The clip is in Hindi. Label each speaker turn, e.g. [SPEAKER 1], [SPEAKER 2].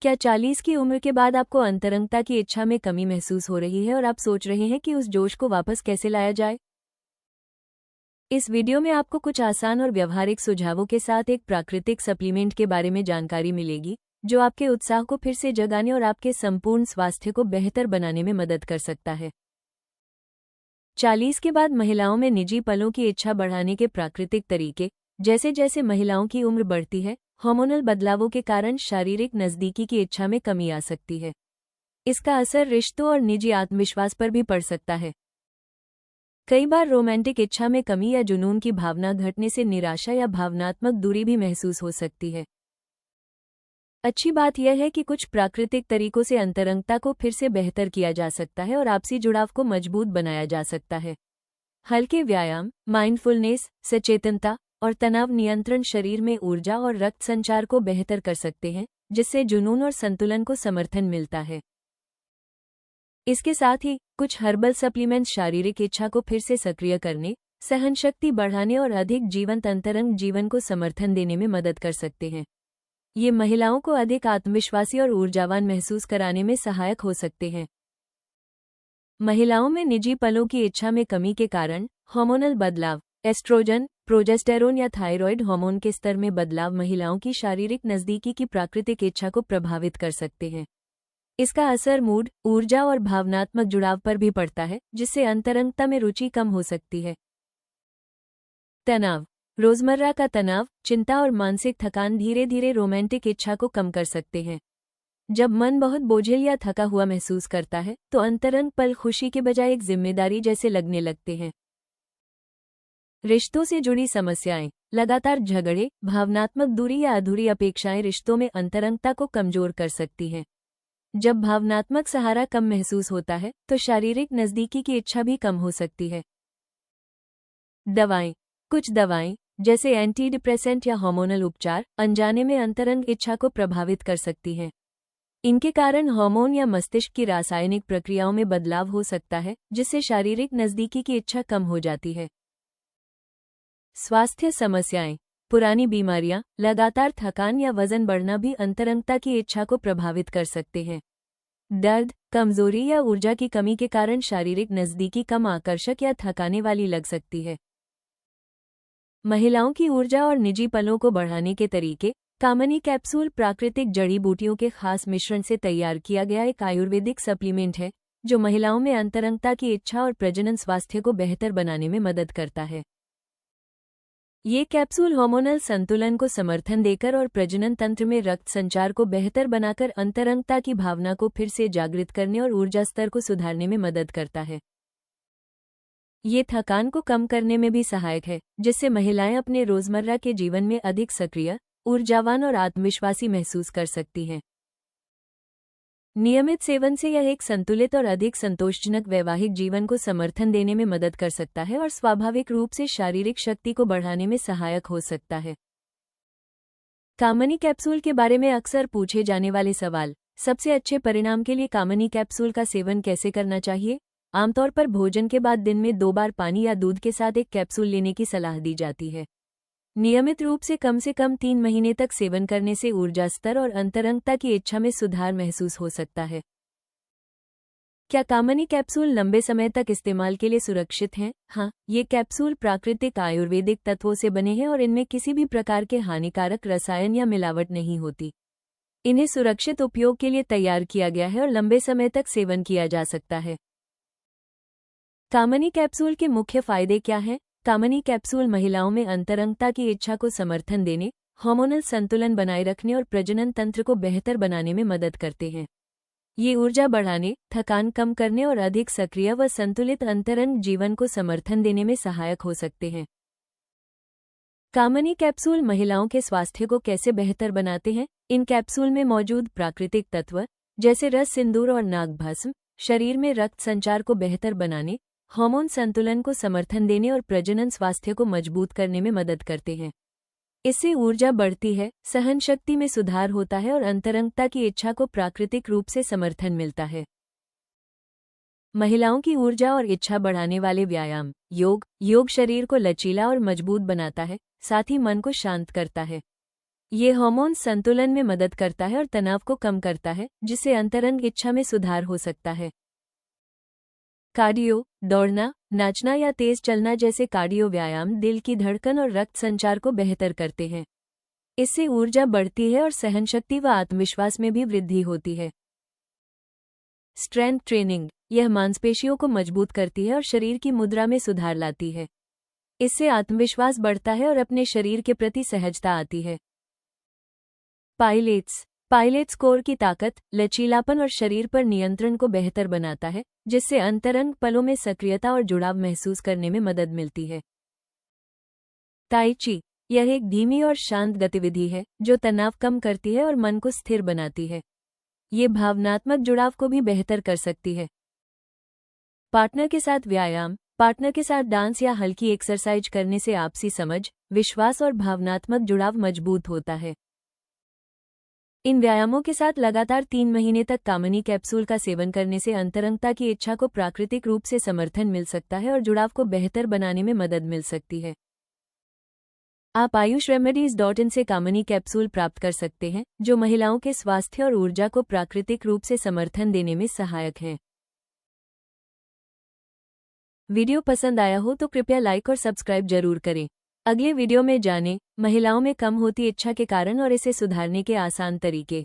[SPEAKER 1] क्या 40 की उम्र के बाद आपको अंतरंगता की इच्छा में कमी महसूस हो रही है और आप सोच रहे हैं कि उस जोश को वापस कैसे लाया जाए? इस वीडियो में आपको कुछ आसान और व्यवहारिक सुझावों के साथ एक प्राकृतिक सप्लीमेंट के बारे में जानकारी मिलेगी, जो आपके उत्साह को फिर से जगाने और आपके संपूर्ण स्वास्थ्य को बेहतर बनाने में मदद कर सकता है। 40 के बाद महिलाओं में निजी पलों की इच्छा बढ़ाने के प्राकृतिक तरीके। जैसे जैसे महिलाओं की उम्र बढ़ती है, हार्मोनल बदलावों के कारण शारीरिक नज़दीकी की इच्छा में कमी आ सकती है। इसका असर रिश्तों और निजी आत्मविश्वास पर भी पड़ सकता है। कई बार रोमांटिक इच्छा में कमी या जुनून की भावना घटने से निराशा या भावनात्मक दूरी भी महसूस हो सकती है। अच्छी बात यह है कि कुछ प्राकृतिक तरीकों से अंतरंगता को फिर से बेहतर किया जा सकता है और आपसी जुड़ाव को मजबूत बनाया जा सकता है। हल्के व्यायाम, माइंडफुलनेस, सचेतनता और तनाव नियंत्रण शरीर में ऊर्जा और रक्त संचार को बेहतर कर सकते हैं, जिससे जुनून और संतुलन को समर्थन मिलता है। इसके साथ ही कुछ हर्बल सप्लीमेंट्स शारीरिक इच्छा को फिर से सक्रिय करने, सहनशक्ति बढ़ाने और अधिक जीवंत अंतरंग जीवन को समर्थन देने में मदद कर सकते हैं। ये महिलाओं को अधिक आत्मविश्वासी और ऊर्जावान महसूस कराने में सहायक हो सकते हैं। महिलाओं में निजी पलों की इच्छा में कमी के कारण हार्मोनल बदलाव, एस्ट्रोजन, प्रोजेस्टेरोन या थायराइड हार्मोन के स्तर में बदलाव महिलाओं की शारीरिक नज़दीकी की प्राकृतिक इच्छा को प्रभावित कर सकते हैं। इसका असर मूड, ऊर्जा और भावनात्मक जुड़ाव पर भी पड़ता है, जिससे अंतरंगता में रुचि कम हो सकती है। तनाव। रोजमर्रा का तनाव, चिंता और मानसिक थकान धीरे धीरे रोमांटिक इच्छा को कम कर सकते हैं। जब मन बहुत बोझिल या थका हुआ महसूस करता है, तो अंतरंग पल खुशी के बजाय एक जिम्मेदारी जैसे लगने लगते हैं। रिश्तों से जुड़ी समस्याएं, लगातार झगड़े, भावनात्मक दूरी या अधूरी अपेक्षाएं रिश्तों में अंतरंगता को कमजोर कर सकती हैं। जब भावनात्मक सहारा कम महसूस होता है, तो शारीरिक नज़दीकी की इच्छा भी कम हो सकती है। दवाएं। कुछ दवाएं, जैसे एंटी डिप्रेसेंट या हार्मोनल उपचार, अनजाने में अंतरंग इच्छा को प्रभावित कर सकती हैं। इनके कारण हार्मोन या मस्तिष्क की रासायनिक प्रक्रियाओं में बदलाव हो सकता है, जिससे शारीरिक नज़दीकी की इच्छा कम हो जाती है। स्वास्थ्य समस्याएं। पुरानी बीमारियां, लगातार थकान या वजन बढ़ना भी अंतरंगता की इच्छा को प्रभावित कर सकते हैं। दर्द, कमजोरी या ऊर्जा की कमी के कारण शारीरिक नज़दीकी कम आकर्षक या थकाने वाली लग सकती है। महिलाओं की ऊर्जा और निजी पलों को बढ़ाने के तरीके। कामनी कैप्सूल प्राकृतिक जड़ी बूटियों के खास मिश्रण से तैयार किया गया एक आयुर्वेदिक सप्लीमेंट है, जो महिलाओं में अंतरंगता की इच्छा और प्रजनन स्वास्थ्य को बेहतर बनाने में मदद करता है। ये कैप्सूल हार्मोनल संतुलन को समर्थन देकर और प्रजनन तंत्र में रक्त संचार को बेहतर बनाकर अंतरंगता की भावना को फिर से जागृत करने और ऊर्जा स्तर को सुधारने में मदद करता है। ये थकान को कम करने में भी सहायक है, जिससे महिलाएं अपने रोजमर्रा के जीवन में अधिक सक्रिय, ऊर्जावान और आत्मविश्वासी महसूस कर सकती हैं। नियमित सेवन से यह एक संतुलित और अधिक संतोषजनक वैवाहिक जीवन को समर्थन देने में मदद कर सकता है और स्वाभाविक रूप से शारीरिक शक्ति को बढ़ाने में सहायक हो सकता है। कामनी कैप्सूल के बारे में अक्सर पूछे जाने वाले सवाल। सबसे अच्छे परिणाम के लिए कामनी कैप्सूल का सेवन कैसे करना चाहिए? आमतौर पर भोजन के बाद दिन में 2 बार पानी या दूध के साथ एक कैप्सूल लेने की सलाह दी जाती है। नियमित रूप से कम 3 महीने तक सेवन करने से ऊर्जा स्तर और अंतरंगता की इच्छा में सुधार महसूस हो सकता है। क्या कामनी कैप्सूल लंबे समय तक इस्तेमाल के लिए सुरक्षित हैं? हाँ, ये कैप्सूल प्राकृतिक आयुर्वेदिक तत्वों से बने हैं और इनमें किसी भी प्रकार के हानिकारक रसायन या मिलावट नहीं होती। इन्हें सुरक्षित उपयोग के लिए तैयार किया गया है और लंबे समय तक सेवन किया जा सकता है। कामनी कैप्सूल के मुख्य फायदे क्या हैं? कामनी कैप्सूल महिलाओं में अंतरंगता की इच्छा को समर्थन देने, हार्मोनल संतुलन बनाए रखने और प्रजनन तंत्र को बेहतर बनाने में मदद करते हैं। ये ऊर्जा बढ़ाने, थकान कम करने और अधिक सक्रिय व संतुलित अंतरंग जीवन को समर्थन देने में सहायक हो सकते हैं। कामनी कैप्सूल महिलाओं के स्वास्थ्य को कैसे बेहतर बनाते हैं? इन कैप्सूल में मौजूद प्राकृतिक तत्व, जैसे रस सिंदूर और नागभस्म, शरीर में रक्त संचार को बेहतर बनाने, हार्मोन संतुलन को समर्थन देने और प्रजनन स्वास्थ्य को मजबूत करने में मदद करते हैं। इससे ऊर्जा बढ़ती है, सहन शक्ति में सुधार होता है और अंतरंगता की इच्छा को प्राकृतिक रूप से समर्थन मिलता है। महिलाओं की ऊर्जा और इच्छा बढ़ाने वाले व्यायाम। योग शरीर को लचीला और मजबूत बनाता है, साथ ही मन को शांत करता है। ये हार्मोन संतुलन में मदद करता है और तनाव को कम करता है, जिससे अंतरंग इच्छा में सुधार हो सकता है। कार्डियो, दौड़ना, नाचना या तेज चलना जैसे कार्डियो व्यायाम दिल की धड़कन और रक्त संचार को बेहतर करते हैं। इससे ऊर्जा बढ़ती है और सहनशक्ति व आत्मविश्वास में भी वृद्धि होती है। स्ट्रेंथ ट्रेनिंग, यह मांसपेशियों को मजबूत करती है और शरीर की मुद्रा में सुधार लाती है। इससे आत्मविश्वास बढ़ता है और अपने शरीर के प्रति सहजता आती है। पाइलेट्स कोर की ताकत, लचीलापन और शरीर पर नियंत्रण को बेहतर बनाता है, जिससे अंतरंग पलों में सक्रियता और जुड़ाव महसूस करने में मदद मिलती है। ताई ची, यह एक धीमी और शांत गतिविधि है जो तनाव कम करती है और मन को स्थिर बनाती है। ये भावनात्मक जुड़ाव को भी बेहतर कर सकती है। पार्टनर के साथ व्यायाम, पार्टनर के साथ डांस या हल्की एक्सरसाइज करने से आपसी समझ, विश्वास और भावनात्मक जुड़ाव मजबूत होता है। इन व्यायामों के साथ लगातार 3 महीने तक कामनी कैप्सूल का सेवन करने से अंतरंगता की इच्छा को प्राकृतिक रूप से समर्थन मिल सकता है और जुड़ाव को बेहतर बनाने में मदद मिल सकती है। आप ayushremedies.in से कामनी कैप्सूल प्राप्त कर सकते हैं, जो महिलाओं के स्वास्थ्य और ऊर्जा को प्राकृतिक रूप से समर्थन देने में सहायक हैं। वीडियो पसंद आया हो तो कृपया लाइक और सब्सक्राइब जरूर करें। अगले वीडियो में जानें, महिलाओं में कम होती इच्छा के कारण और इसे सुधारने के आसान तरीके।